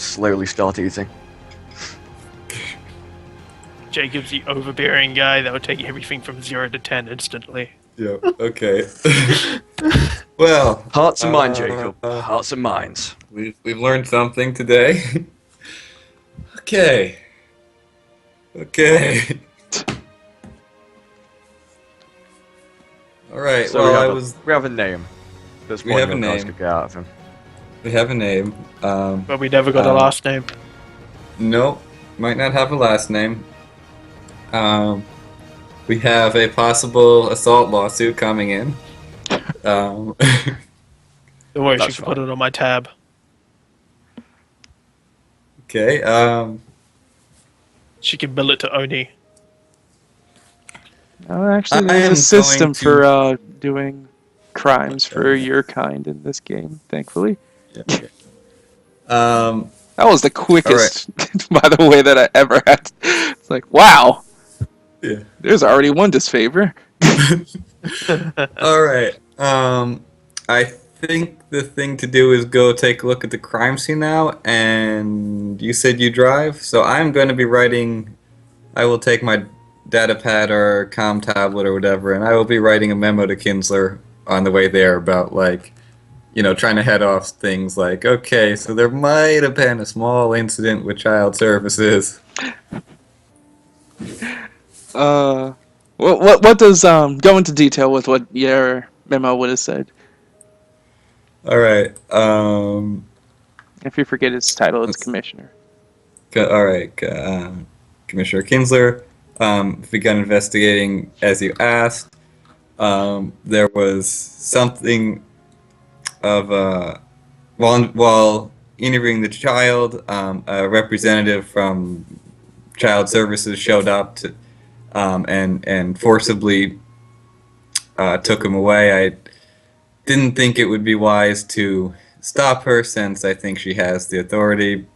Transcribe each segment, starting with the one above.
slowly start eating. Jacob's the overbearing guy that would take everything from 0 to 10 instantly. Yeah. Okay. Well, Hearts and minds, Jacob. Hearts and minds. we've learned something today. Okay. Okay. All right. So well, we have a name. There's We more have a than you guys name. could get out of him. We have a name. But we never got a last name. Nope. Might not have a last name. We have a possible assault lawsuit coming in. Don't worry, she That's can put it on my tab. Okay. She can bill it to Oni. Oh, actually, I am there's a system going to- for doing crimes for your kind in this game, thankfully. Yeah. That was the quickest, by the way, that I ever had. It's like, wow, Yeah. there's already one disfavor. All right. I think the thing to do is go take a look at the crime scene now. And you said you drive, so I'm going to be writing. I will take my data pad or comm tablet or whatever, and I will be writing a memo to Kinsler on the way there about trying to head off things like, okay, so there might have been a small incident with child services. What does go into detail with what your memo would have said? All right. If you forget his title, it's commissioner. All right. Commissioner Kinsler begun investigating as you asked. There was something of while interviewing the child, a representative from Child Services showed up to and forcibly took him away. I didn't think it would be wise to stop her since I think she has the authority.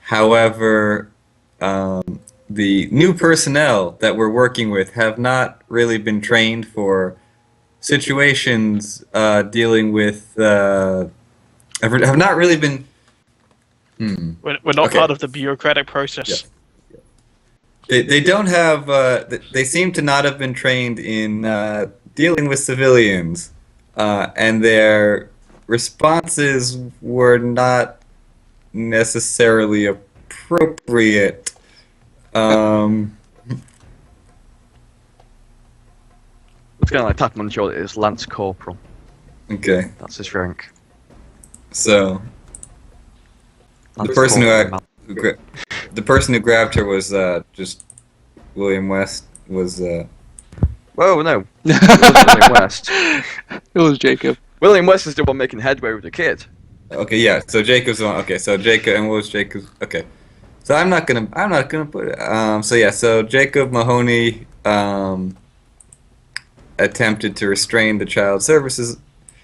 However, the new personnel that we're working with have not really been trained for situations dealing with have not really been. We're not Okay. part of the bureaucratic process. Yeah. They don't have. They seem to not have been trained in dealing with civilians, and their responses were not necessarily appropriate. It's kind of like tapping on the shoulder. It's Lance Corporal. Okay, That's his rank. so Lance the person Corporal. the person who grabbed her was just William West. Was Whoa, no. It wasn't William West. It was Jacob. William West is the one making headway with the kid. okay? Yeah. So Jacob's the one. Okay. So Jacob and what was Jacob's? Okay. So I'm not gonna put it. So yeah. So Jacob Mahoney attempted to restrain the child services.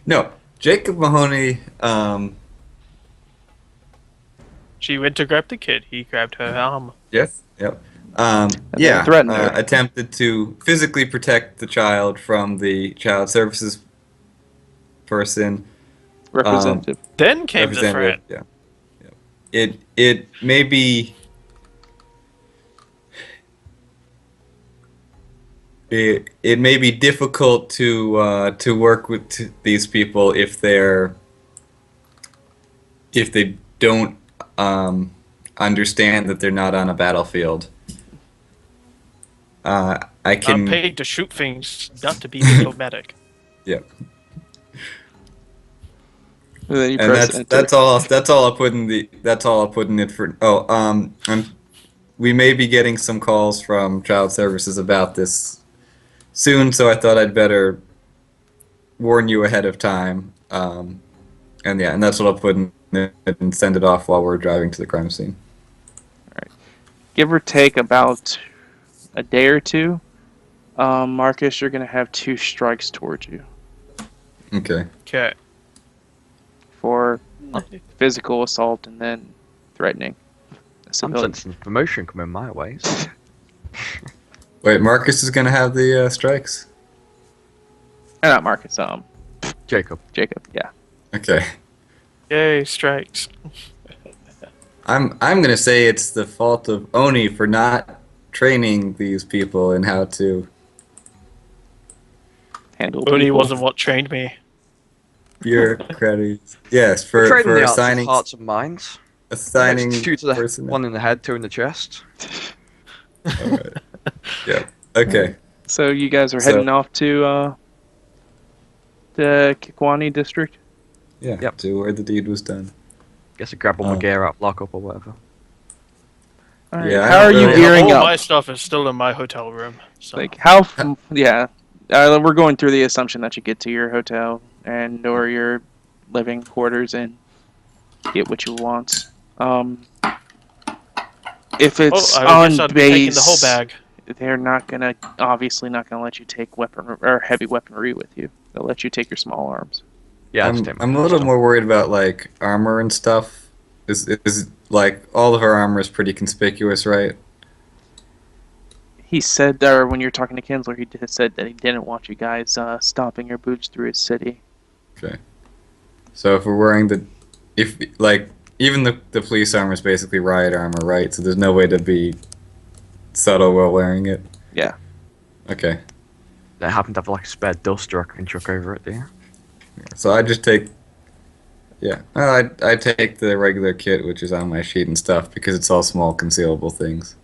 No, Jacob Mahoney. She went to grab the kid. He grabbed her arm. Yes. Yep. then Yeah. threatened her. Attempted to physically protect the child from the child services person. Representative. Then came the Representative. threat. Yeah. It may be. It may be difficult to work with these people if they don't understand that they're not on a battlefield. I I'm can. paid to shoot things, not to be diplomatic. Yeah. And then you And press enter. that's all I'll put in it for. We may be getting some calls from child services about this soon, so I thought I'd better warn you ahead of time. And that's what I'll put in it and send it off while we're driving to the crime scene. Give or take about a day or two, Marcus, you're going to have 2 strikes towards you Okay. Okay. for physical assault and then threatening a I'm civilian. sensing promotion coming my way. So. Wait, Marcus is gonna have the strikes. Not Marcus, Jacob. Jacob, yeah. Okay. Yay, strikes. I'm gonna say it's the fault of Oni for not training these people in how to Handle Oni people. wasn't what trained me. bureaucracies. Yes, We're for trading the arts of assigning hearts and minds. assigning Two to the personnel. one in the head, two in the chest. All right. Yeah. Okay. So you guys are So- heading off to the Kikwani district? Yeah. Yep. To where the deed was done. Guess I grab all my gear out, lock up or whatever. All right. Yeah, I How are don't you really- gearing All up? my stuff is still in my hotel room. So. Like yeah. We're going through the assumption that you get to your hotel and or your living quarters and get what you want. If it's I guess on I'd be taking the whole base, bag. they're obviously not gonna let you take weapon or heavy weaponry with you. They'll let you take your small arms. Yeah, I'm a little more worried about like armor and stuff. Is like all of our armor is pretty conspicuous, right? He said there when you're talking to Kinsler, he said that he didn't want you guys stomping your boots through his city. Okay. So if we're wearing if like even the police armor is basically riot armor, right? So there's no way to be subtle while wearing it. Yeah. Okay. They happen to have like a spare duster I can chuck over it, do you? So I just take. Yeah, I take the regular kit, which is on my sheet and stuff, because it's all small concealable things.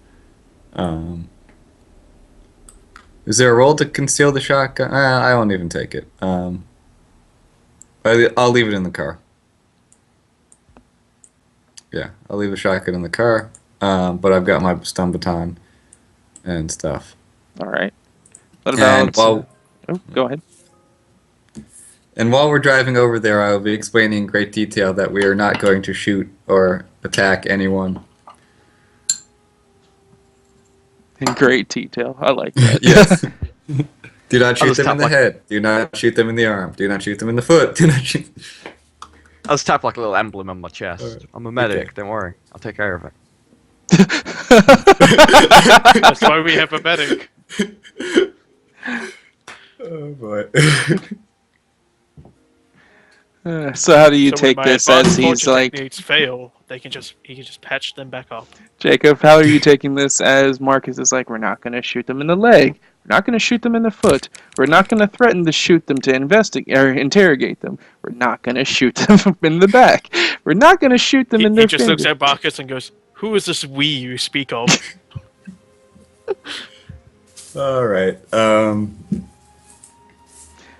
Is there a role to conceal the shotgun? I won't even take it. I'll leave it in the car. Yeah, I'll leave the shotgun in the car, but I've got my stun baton and stuff. All right. What And about? Oh, go ahead. And while we're driving over there, I will be explaining in great detail that we are not going to shoot or attack anyone. In great detail. I like that. Yes. Do not shoot just them in tap the like- head. Do not shoot them in the arm. Do not shoot them in the foot. Do not shoot. I'll just tap like a little emblem on my chest. Alright. I'm a medic, Okay. don't worry. I'll take care of it. That's why we have a medic. Oh boy. So how do you So when take my this advanced as he's torture like, techniques fail, he can just patch them back up. Jacob, how are you taking this as Marcus is like, we're not going to shoot them in the leg. We're not going to shoot them in the foot. We're not going to threaten to shoot them to investigate or interrogate them. We're not going to shoot them in the back. We're not going to shoot them in He their just looks finger. at Marcus and goes, "Who is this we you speak of?" All right.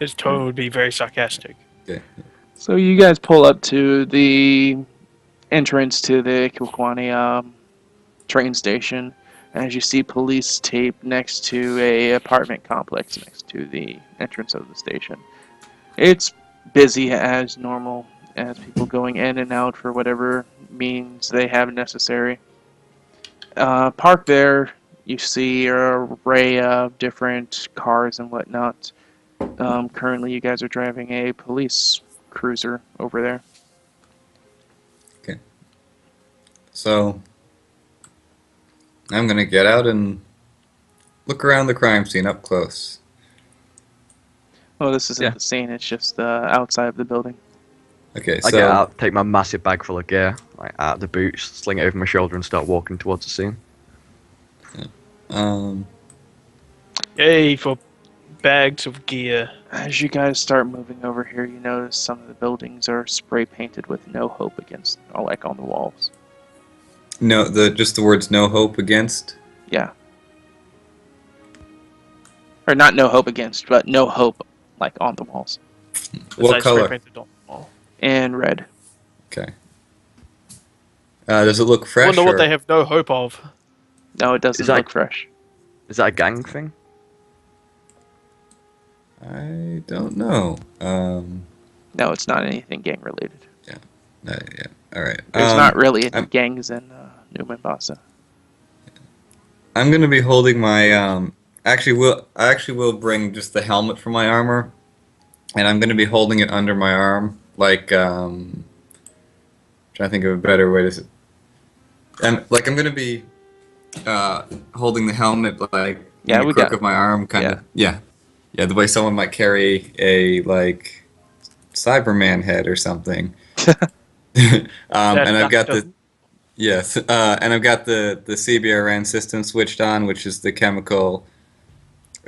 His tone would be very sarcastic. Okay. So you guys pull up to the entrance to the Kilkwani train station, as you see police tape next to a apartment complex next to the entrance of the station. It's busy as normal, as people going in and out for whatever means they have necessary. Parked there, you see an array of different cars and whatnot. Currently, you guys are driving a police cruiser over there. So I'm gonna get out and look around the crime scene up close. Well, this isn't Yeah. the scene, it's just outside of the building. Okay. I So get out, take my massive bag full of gear, like out of the boots, sling it over my shoulder and start walking towards the scene. Yay for bags of gear. As you guys start moving over here, you notice some of the buildings are spray painted with "No Hope Against," or like on the walls. no, just the words "no hope against." Yeah. Or not "No Hope Against," but "No Hope," like on the walls. What Besides spray color? painted on the wall. And red. Okay. Does it look I fresh? wonder what or- they have no hope of. No, it doesn't Is that- look fresh. Is that a gang thing? I don't know. No, it's not anything gang related. Yeah. All right. There's not really any I'm- gangs in New Mombasa. I'm gonna be holding my I actually will bring just the helmet for my armor, and I'm gonna be holding it under my arm, like trying to think of a better way to. And like I'm gonna be holding the helmet like Yeah, in the we crook got- of my arm, kind of. Yeah, the way someone might carry a like Cyberman head or something. And I've got the Yes, and I've got the CBRN system switched on, which is the chemical.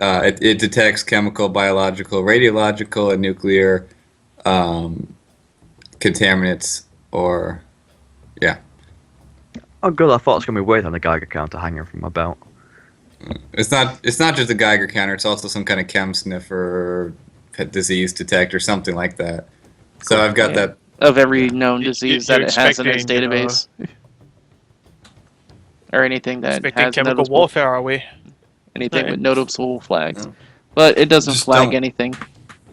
It detects chemical, biological, radiological, and nuclear um, contaminants, or yeah. Oh, good. I thought it was gonna be weird on the Geiger counter hanging from my belt. It's not just a Geiger counter. It's also some kind of chem sniffer, pet disease detector, something like that. So I've got Yeah. that. Of every Yeah. known disease that it has in its expecting, database. Or anything that expecting has chemical noticeable, warfare, are we? anything No. with noticeable flags. No. But it doesn't Just flag don't. anything.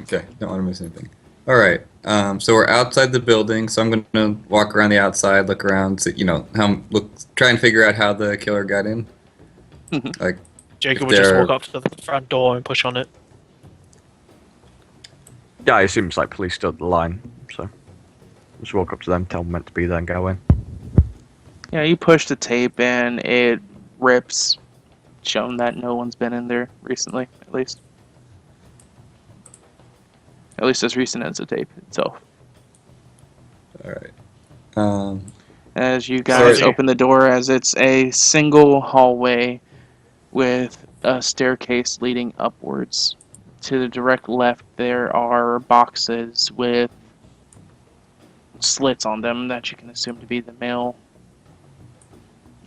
Okay, don't want to miss anything. All right. So we're outside the building. So I'm gonna walk around the outside, look around, see, try and figure out how the killer got in. Like Jacob if would just they're walk up to the front door and push on it. Yeah, I assume it's like police stood at the line, so just walk up to them, tell them meant to be there, and go in. Yeah, you push the tape and it rips, showing that no one's been in there recently, at least. At least as recent as the tape itself. all right. Um, As you guys Sorry. open the door, as it's a single hallway with a staircase leading upwards. To the direct left, there are boxes with slits on them that you can assume to be the mail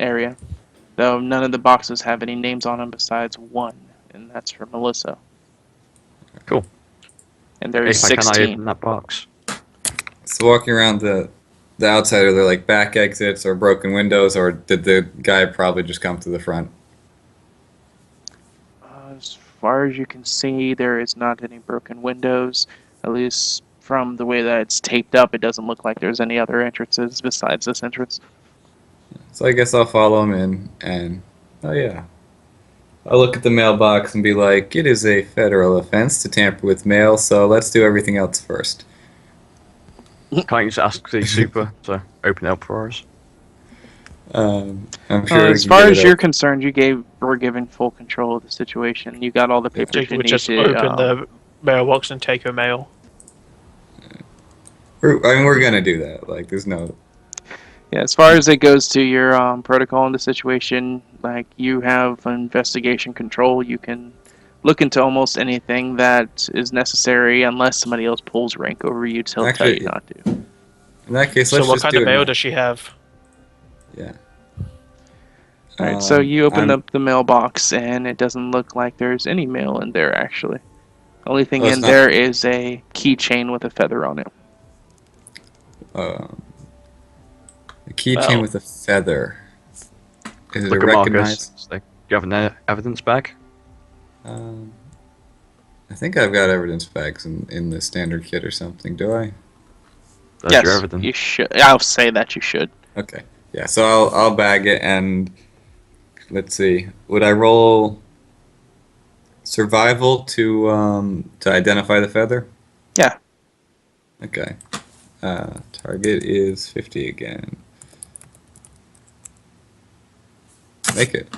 area. Though none of the boxes have any names on them besides one, and that's for Melissa. Cool. And there's If I can, I 16. open that box. so walking around the outside, are there like back exits or broken windows, or did the guy probably just come to the front? As far as you can see, there is not any broken windows. At least from the way that it's taped up, it doesn't look like there's any other entrances besides this entrance. So I guess I'll follow him in, and oh yeah, I'll look at the mailbox and be like, it is a federal offense to tamper with mail, so let's do everything else first. Can't you just ask the super to open it up for us? I'm sure we As can far get as it you're up. concerned, were given full control of the situation. You got all the papers Jacob you would need just to. open the mailbox and take her mail. We're gonna do that. Like, there's no. Yeah, as far as it goes to your protocol in the situation, like you have investigation control, you can look into almost anything that is necessary unless somebody else pulls rank over you to tell you Actually, not to. in that case, So let's what just kind do of it mail now. does she have? Yeah. Alright, so you open I'm. up the mailbox and it doesn't look like there's any mail in there actually. Only thing Oh, it's in not. there is a keychain with a feather on it. Um, a keychain Well, with a feather. Is it Look a at Marcus. recognized? It's like, do you have an evidence bag? Um, I think I've got evidence bags in the standard kit or something. Do I? There's Yes, your evidence. you should. I'll say that you should. Okay. Yeah. So I'll bag it and let's see. Would I roll survival to identify the feather? Yeah. Okay. Target is 50 again. Make it.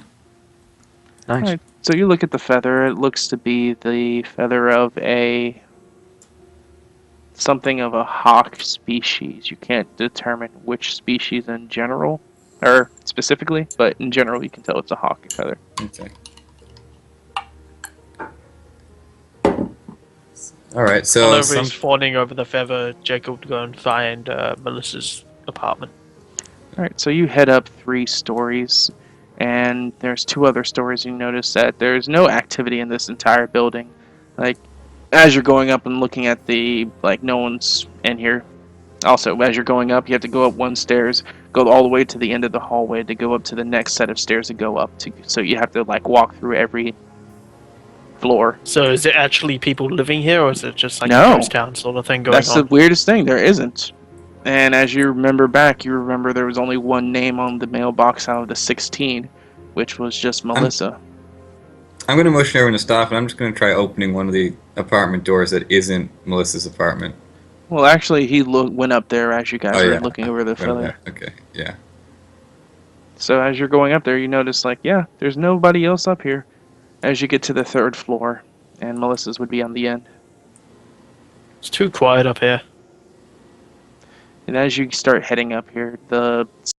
Nice. Alright, so you look at the feather. It looks to be the feather of something of a hawk species. You can't determine which species in general, or specifically, but in general you can tell it's a hawk feather. Okay. All right. So whenever he's fawning over the feather, Jacob would go and find Melissa's apartment. Alright, so you head up 3 stories, and there's 2 other stories. You notice that there's no activity in this entire building. Like, as you're going up and looking at no one's in here. Also, as you're going up, you have to go up 1 stairs, go all the way to the end of the hallway to go up to the next set of stairs to go up to. So you have to, walk through every floor. So is it actually people living here, or is it just like No. a ghost town sort of thing going That's the on? weirdest thing. There isn't. And as you remember back, you remember there was only 1 name on the mailbox out of the 16, which was just Melissa. I'm going to motion everyone to stop, and I'm just going to try opening one of the apartment doors that isn't Melissa's apartment. Well, actually, he went up there as you guys Oh, were yeah. looking over the Wait a feather. minute. Okay. Yeah. So as you're going up there, you notice, there's nobody else up here. As you get to the 3rd floor, and Melissa's would be on the end. It's too quiet up here. And as you start heading up here, the